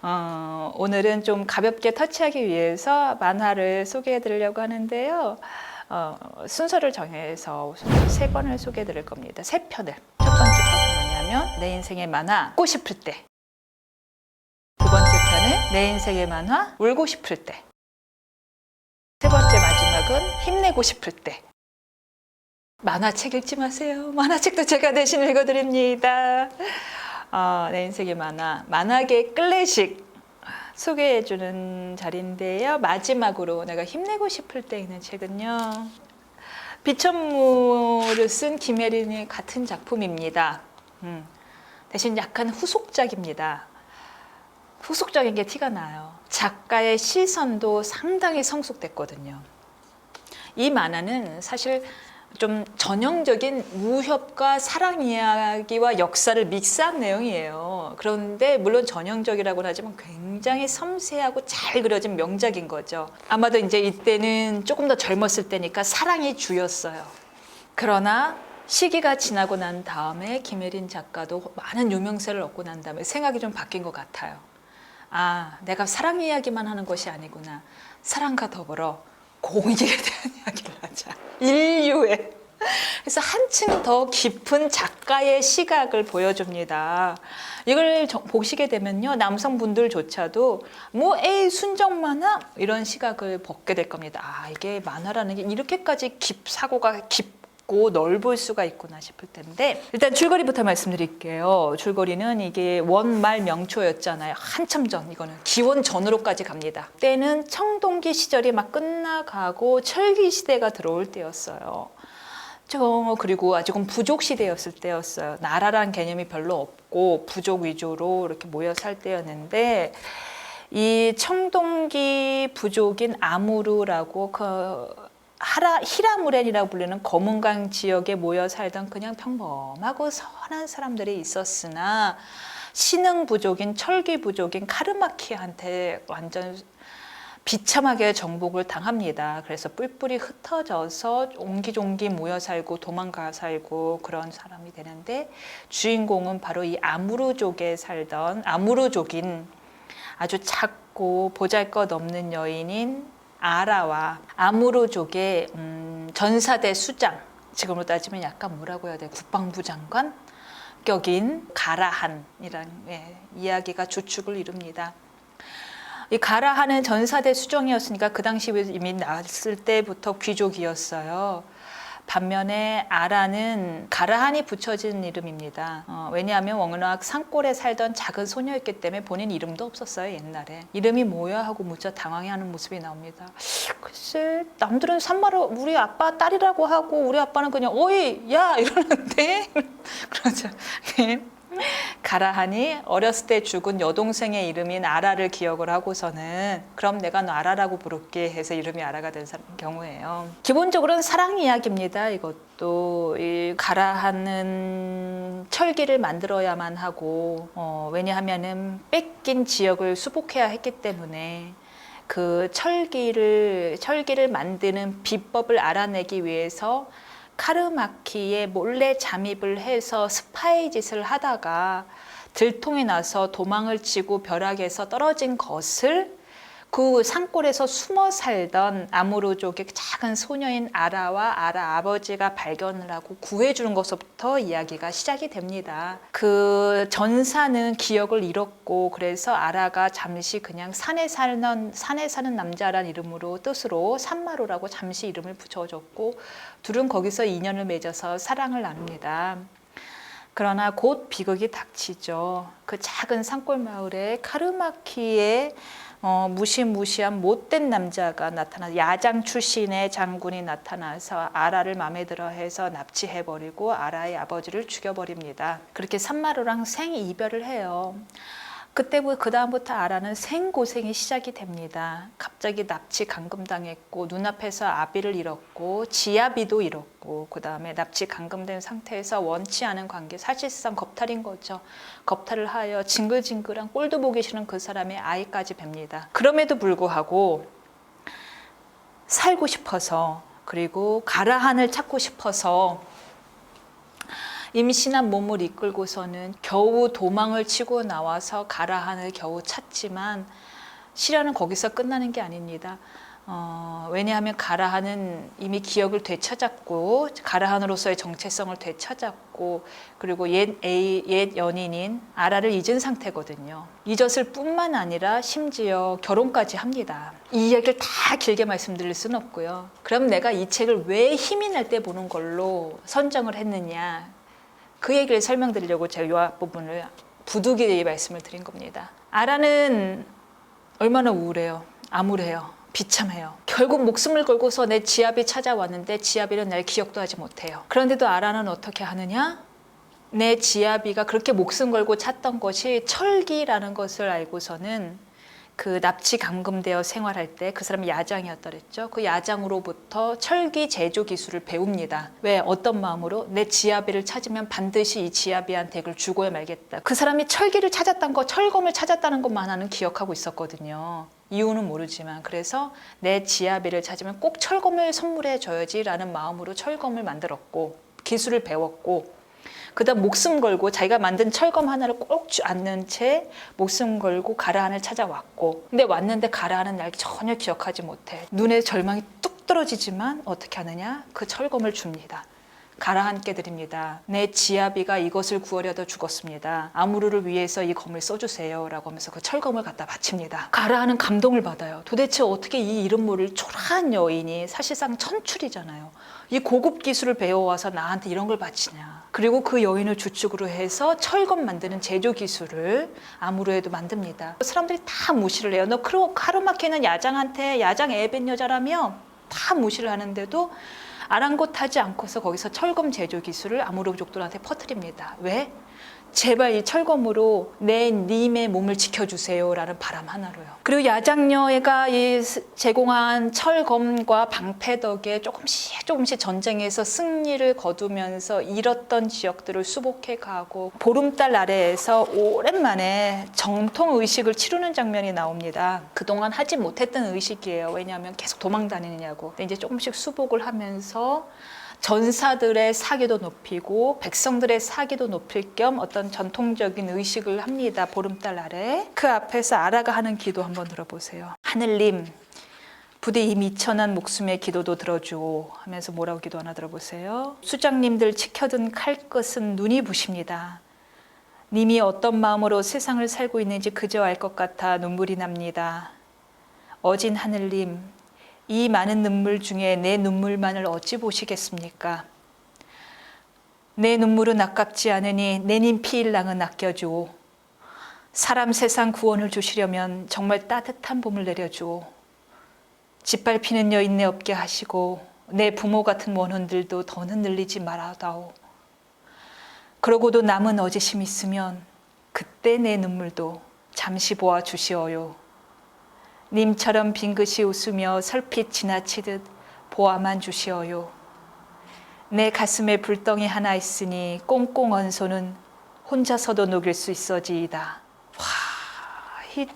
오늘은 좀 가볍게 터치하기 위해서 만화를 소개해 드리려고 하는데요. 순서를 정해서 세 권을 소개해 드릴 겁니다. 세 편을. 첫 번째 편은 뭐냐면 내 인생의 만화 웃고 싶을 때. 두 번째 편은 내 인생의 만화 울고 싶을 때. 세 번째 마지막은 힘내고 싶을 때. 만화책 읽지 마세요. 만화책도 제가 대신 읽어드립니다. 내 인생의 만화계 클래식 소개해주는 자리인데요. 마지막으로 내가 힘내고 싶을 때 있는 책은요. 비천무를 쓴 김혜린의 같은 작품입니다. 대신 약간 후속작입니다. 후속작인 게 티가 나요. 작가의 시선도 상당히 성숙됐거든요. 이 만화는 사실 좀 전형적인 무협과 사랑 이야기와 역사를 믹스한 내용이에요. 그런데 물론 전형적이라고는 하지만 굉장히 섬세하고 잘 그려진 명작인 거죠. 아마도 이제 이때는 조금 더 젊었을 때니까 사랑이 주였어요. 그러나 시기가 지나고 난 다음에 김혜린 작가도 많은 유명세를 얻고 난 다음에 생각이 좀 바뀐 것 같아요. 내가 사랑 이야기만 하는 것이 아니구나. 사랑과 더불어 공익에 대한 이야기를 하자. 인류의. 그래서 한층 더 깊은 작가의 시각을 보여줍니다. 이걸 보시게 되면요. 남성분들조차도 에이 순정 만화? 이런 시각을 벗게 될 겁니다. 이게 만화라는 게 이렇게까지 사고가 깊고 넓을 수가 있구나 싶을 텐데 일단 줄거리부터 말씀드릴게요. 줄거리는 이게 원말 명초였잖아요. 한참 전, 이거는 기원 전으로까지 갑니다. 때는 청동기 시절이 막 끝나가고 철기 시대가 들어올 때였어요. 그리고 아직은 부족 시대였을 때였어요. 나라란 개념이 별로 없고 부족 위주로 이렇게 모여 살 때였는데 이 청동기 부족인 아무르라고 히라무렌이라고 불리는 검은강 지역에 모여 살던 그냥 평범하고 선한 사람들이 있었으나 신흥 부족인 철기 부족인 카르마키한테 완전 비참하게 정복을 당합니다. 그래서 뿔뿔이 흩어져서 옹기종기 모여 살고 도망가 살고 그런 사람이 되는데 주인공은 바로 이 아무르족에 살던 아무르족인 아주 작고 보잘것없는 여인인 아라와 아무르족의 전사대 수장, 지금으로 따지면 약간 뭐라고 해야 돼, 국방부 장관 격인 가라한이라는 이야기가 주축을 이룹니다. 이 가라한은 전사대 수정이었으니까 그 당시 이미 나왔을 때부터 귀족이었어요. 반면에 아라는 가라한이 붙여진 이름입니다. 왜냐하면 워낙 산골에 살던 작은 소녀였기 때문에 본인 이름도 없었어요. 옛날에. 이름이 뭐야 하고 무척 당황해하는 모습이 나옵니다. 글쎄 남들은 산마루 우리 아빠 딸이라고 하고 우리 아빠는 그냥 어이 야 이러는데 그러죠. 가라한이 어렸을 때 죽은 여동생의 이름인 아라를 기억을 하고서는 그럼 내가 너 아라라고 부를게 해서 이름이 아라가 된 경우예요. 기본적으로는 사랑 이야기입니다. 이것도 이 가라한은 철기를 만들어야만 하고 왜냐하면은 뺏긴 지역을 수복해야 했기 때문에 그 철기를 만드는 비법을 알아내기 위해서 카르마키에 몰래 잠입을 해서 스파이 짓을 하다가 들통이 나서 도망을 치고 벼락에서 떨어진 것을 그 산골에서 숨어 살던 아무르족의 작은 소녀인 아라와 아라 아버지가 발견을 하고 구해주는 것부터 이야기가 시작이 됩니다. 그 전사는 기억을 잃었고 그래서 아라가 잠시 그냥 산에 사는 남자란 이름으로 뜻으로 산마루라고 잠시 이름을 붙여줬고 둘은 거기서 인연을 맺어서 사랑을 나눕니다. 그러나 곧 비극이 닥치죠. 그 작은 산골 마을에 카르마키의 무시무시한 못된 남자가 야장 출신의 장군이 나타나서 아라를 마음에 들어 해서 납치해버리고 아라의 아버지를 죽여버립니다. 그렇게 산마루랑 생이별을 해요. 그 다음부터 아라는 생고생이 시작이 됩니다. 갑자기 납치 감금당했고 눈앞에서 아비를 잃었고 지아비도 잃었고 그 다음에 납치 감금된 상태에서 원치 않은 관계, 사실상 겁탈인 거죠. 겁탈을 하여 징글징글한 꼴도 보기 싫은 그 사람의 아이까지 뵙니다. 그럼에도 불구하고 살고 싶어서 그리고 가라한을 찾고 싶어서 임신한 몸을 이끌고서는 겨우 도망을 치고 나와서 가라한을 겨우 찾지만 시련은 거기서 끝나는 게 아닙니다. 왜냐하면 가라한은 이미 기억을 되찾았고 가라한으로서의 정체성을 되찾았고 그리고 옛 연인인 아라를 잊은 상태거든요. 잊었을 뿐만 아니라 심지어 결혼까지 합니다. 이 이야기를 다 길게 말씀드릴 수는 없고요. 그럼 내가 이 책을 왜 힘이 날 때 보는 걸로 선정을 했느냐, 그 얘기를 설명드리려고 제가 이 앞부분을 부득이하게 말씀을 드린 겁니다. 아라는 얼마나 우울해요. 암울해요. 비참해요. 결국 목숨을 걸고서 내 지아비 찾아왔는데 지아비는 날 기억도 하지 못해요. 그런데도 아라는 어떻게 하느냐? 내 지아비가 그렇게 목숨 걸고 찾던 것이 철기라는 것을 알고서는 그 납치 감금되어 생활할 때 그 사람이 야장이었더랬죠. 그 야장으로부터 철기 제조 기술을 배웁니다. 왜? 어떤 마음으로? 내 지아비를 찾으면 반드시 이 지아비한테 이걸 주고야 말겠다. 그 사람이 철기를 찾았다는 거, 철검을 찾았다는 것만은 기억하고 있었거든요. 이유는 모르지만. 그래서 내 지아비를 찾으면 꼭 철검을 선물해 줘야지 라는 마음으로 철검을 만들었고 기술을 배웠고, 그 다음 목숨 걸고 자기가 만든 철검 하나를 꼭 안는 채 목숨 걸고 가라한을 찾아왔고, 근데 왔는데 가라한은 날 전혀 기억하지 못해. 눈에 절망이 뚝 떨어지지만 어떻게 하느냐? 그 철검을 줍니다. 가라한께 드립니다. 내 지아비가 이것을 구하려다 죽었습니다. 아무르를 위해서 이 검을 써주세요 라고 하면서 그 철검을 갖다 바칩니다. 가라한은 감동을 받아요. 도대체 어떻게 이 이름 모를 초라한 여인이, 사실상 천출이잖아요, 이 고급 기술을 배워와서 나한테 이런 걸 바치냐. 그리고 그 여인을 주축으로 해서 철검 만드는 제조 기술을 아무르에도 만듭니다. 사람들이 다 무시를 해요. 너 카르마케는 야장한테 야장 애벤 여자라며 다 무시를 하는데도 아랑곳하지 않고서 거기서 철검 제조 기술을 아무르족들한테 퍼뜨립니다. 왜? 제발 이 철검으로 내 님의 몸을 지켜주세요 라는 바람 하나로요. 그리고 야장녀가 이 제공한 철검과 방패 덕에 조금씩 전쟁에서 승리를 거두면서 잃었던 지역들을 수복해 가고, 보름달 아래에서 오랜만에 정통 의식을 치르는 장면이 나옵니다. 그동안 하지 못했던 의식이에요. 왜냐하면 계속 도망 다니느냐고. 근데 이제 조금씩 수복을 하면서 전사들의 사기도 높이고 백성들의 사기도 높일 겸 어떤 전통적인 의식을 합니다. 보름달 아래. 그 앞에서 아라가 하는 기도 한번 들어보세요. 하늘님, 부디 이 미천한 목숨의 기도도 들어주오 하면서 뭐라고 기도하나 들어보세요. 수장님들 치켜든 칼끝은 눈이 부십니다. 님이 어떤 마음으로 세상을 살고 있는지 그저 알 것 같아 눈물이 납니다. 어진 하늘님, 이 많은 눈물 중에 내 눈물만을 어찌 보시겠습니까? 내 눈물은 아깝지 않으니 내님 피일랑은 아껴주오. 사람 세상 구원을 주시려면 정말 따뜻한 봄을 내려주오. 짓밟히는 여인네 없게 하시고 내 부모 같은 원혼들도 더는 늘리지 말아다오. 그러고도 남은 어지심 있으면 그때 내 눈물도 잠시 보아 주시어요. 님처럼 빙긋이 웃으며 설핏 지나치듯 보아만 주시어요. 내 가슴에 불덩이 하나 있으니 꽁꽁 언소는 혼자서도 녹일 수 있어지이다. 와,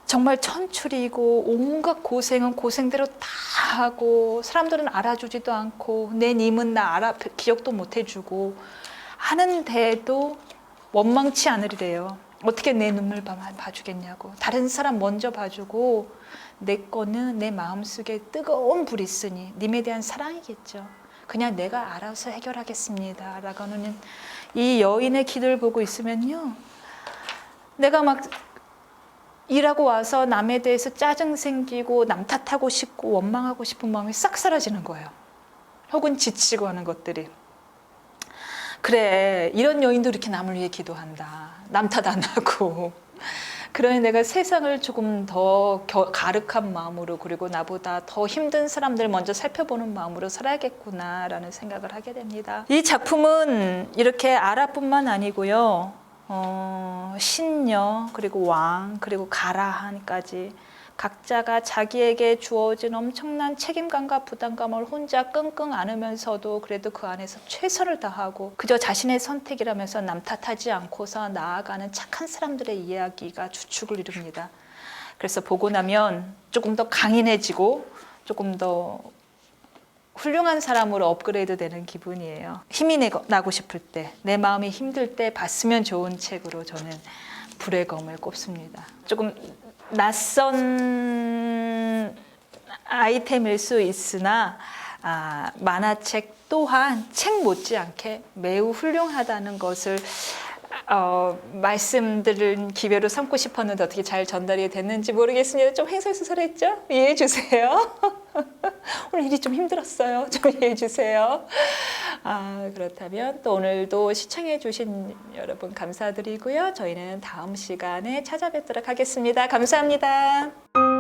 정말 천출이고 온갖 고생은 고생대로 다 하고 사람들은 알아주지도 않고 내 님은 나 기억도 못 해주고 하는데도 원망치 않으리래요. 어떻게 내 눈물 봐주겠냐고. 다른 사람 먼저 봐주고 내 거는 내 마음속에 뜨거운 불이 있으니 님에 대한 사랑이겠죠. 그냥 내가 알아서 해결하겠습니다 라고 하는 이 여인의 기도를 보고 있으면요, 내가 막 일하고 와서 남에 대해서 짜증 생기고 남 탓하고 싶고 원망하고 싶은 마음이 싹 사라지는 거예요. 혹은 지치고 하는 것들이. 그래, 이런 여인도 이렇게 남을 위해 기도한다. 남 탓 안 하고. 그러니 내가 세상을 조금 더 가륵한 마음으로, 그리고 나보다 더 힘든 사람들 먼저 살펴보는 마음으로 살아야겠구나라는 생각을 하게 됩니다. 이 작품은 이렇게 아라뿐만 아니고요, 신녀, 그리고 왕, 그리고 가라한까지 각자가 자기에게 주어진 엄청난 책임감과 부담감을 혼자 끙끙 안으면서도 그래도 그 안에서 최선을 다하고 그저 자신의 선택이라면서 남 탓하지 않고서 나아가는 착한 사람들의 이야기가 주축을 이룹니다. 그래서 보고 나면 조금 더 강인해지고 조금 더 훌륭한 사람으로 업그레이드 되는 기분이에요. 힘이 나고 싶을 때, 내 마음이 힘들 때 봤으면 좋은 책으로 저는 불의 검을 꼽습니다. 조금 낯선 아이템일 수 있으나 만화책 또한 책 못지않게 매우 훌륭하다는 것을 말씀드린 기회로 삼고 싶었는데 어떻게 잘 전달이 됐는지 모르겠습니다. 좀 횡설수설했죠? 이해해 주세요. 오늘 일이 좀 힘들었어요. 좀 이해해 주세요. 그렇다면 또 오늘도 시청해 주신 여러분 감사드리고요. 저희는 다음 시간에 찾아뵙도록 하겠습니다. 감사합니다.